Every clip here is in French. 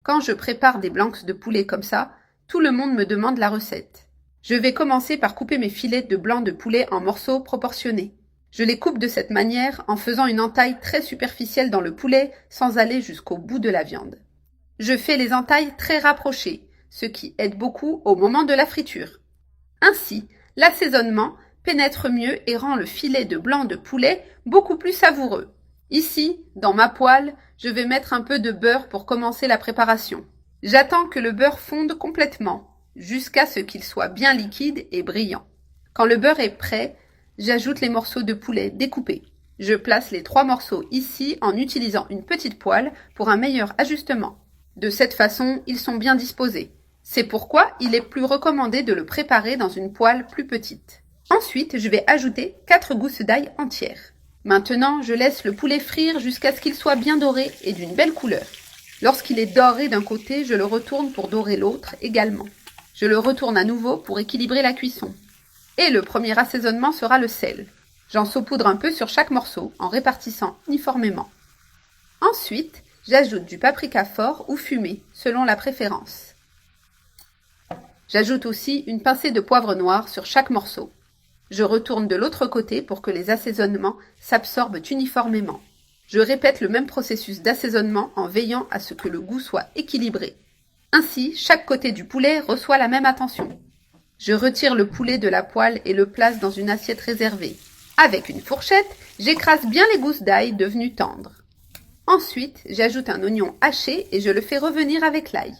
Quand je prépare des blancs de poulet comme ça, tout le monde me demande la recette. Je vais commencer par couper mes filets de blanc de poulet en morceaux proportionnés. Je les coupe de cette manière en faisant une entaille très superficielle dans le poulet sans aller jusqu'au bout de la viande. Je fais les entailles très rapprochées, ce qui aide beaucoup au moment de la friture. Ainsi, l'assaisonnement pénètre mieux et rend le filet de blanc de poulet beaucoup plus savoureux. Ici, dans ma poêle, je vais mettre un peu de beurre pour commencer la préparation. J'attends que le beurre fonde complètement, jusqu'à ce qu'il soit bien liquide et brillant. Quand le beurre est prêt, j'ajoute les morceaux de poulet découpés. Je place les 3 morceaux ici en utilisant une petite poêle pour un meilleur ajustement. De cette façon, ils sont bien disposés. C'est pourquoi il est plus recommandé de le préparer dans une poêle plus petite. Ensuite, je vais ajouter 4 gousses d'ail entières. Maintenant, je laisse le poulet frire jusqu'à ce qu'il soit bien doré et d'une belle couleur. Lorsqu'il est doré d'un côté, je le retourne pour dorer l'autre également. Je le retourne à nouveau pour équilibrer la cuisson. Et le premier assaisonnement sera le sel. J'en saupoudre un peu sur chaque morceau en répartissant uniformément. Ensuite, j'ajoute du paprika fort ou fumé, selon la préférence. J'ajoute aussi une pincée de poivre noir sur chaque morceau. Je retourne de l'autre côté pour que les assaisonnements s'absorbent uniformément. Je répète le même processus d'assaisonnement en veillant à ce que le goût soit équilibré. Ainsi, chaque côté du poulet reçoit la même attention. Je retire le poulet de la poêle et le place dans une assiette réservée. Avec une fourchette, j'écrase bien les gousses d'ail devenues tendres. Ensuite, j'ajoute un oignon haché et je le fais revenir avec l'ail.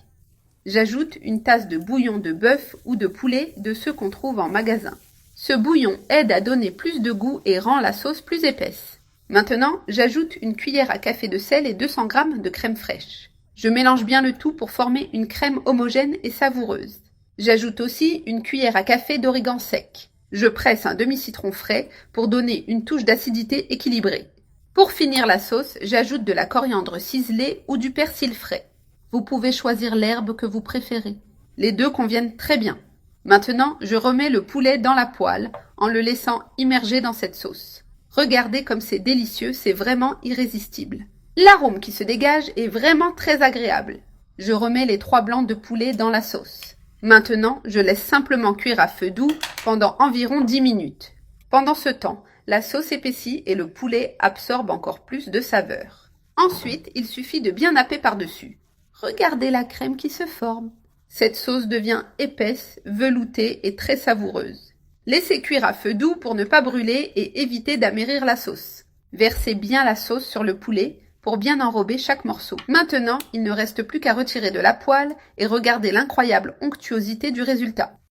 J'ajoute une tasse de bouillon de bœuf ou de poulet de ceux qu'on trouve en magasin. Ce bouillon aide à donner plus de goût et rend la sauce plus épaisse. Maintenant, j'ajoute une cuillère à café de sel et 200 g de crème fraîche. Je mélange bien le tout pour former une crème homogène et savoureuse. J'ajoute aussi une cuillère à café d'origan sec. Je presse un demi-citron frais pour donner une touche d'acidité équilibrée. Pour finir la sauce, j'ajoute de la coriandre ciselée ou du persil frais. Vous pouvez choisir l'herbe que vous préférez. Les deux conviennent très bien. Maintenant, je remets le poulet dans la poêle en le laissant immerger dans cette sauce. Regardez comme c'est délicieux, c'est vraiment irrésistible. L'arôme qui se dégage est vraiment très agréable. Je remets les 3 blancs de poulet dans la sauce. Maintenant, je laisse simplement cuire à feu doux pendant environ 10 minutes. Pendant ce temps, la sauce épaissit et le poulet absorbe encore plus de saveur. Ensuite, il suffit de bien napper par-dessus. Regardez la crème qui se forme. Cette sauce devient épaisse, veloutée et très savoureuse. Laissez cuire à feu doux pour ne pas brûler et éviter d'amérir la sauce. Versez bien la sauce sur le poulet pour bien enrober chaque morceau. Maintenant, il ne reste plus qu'à retirer de la poêle et regarder l'incroyable onctuosité du résultat.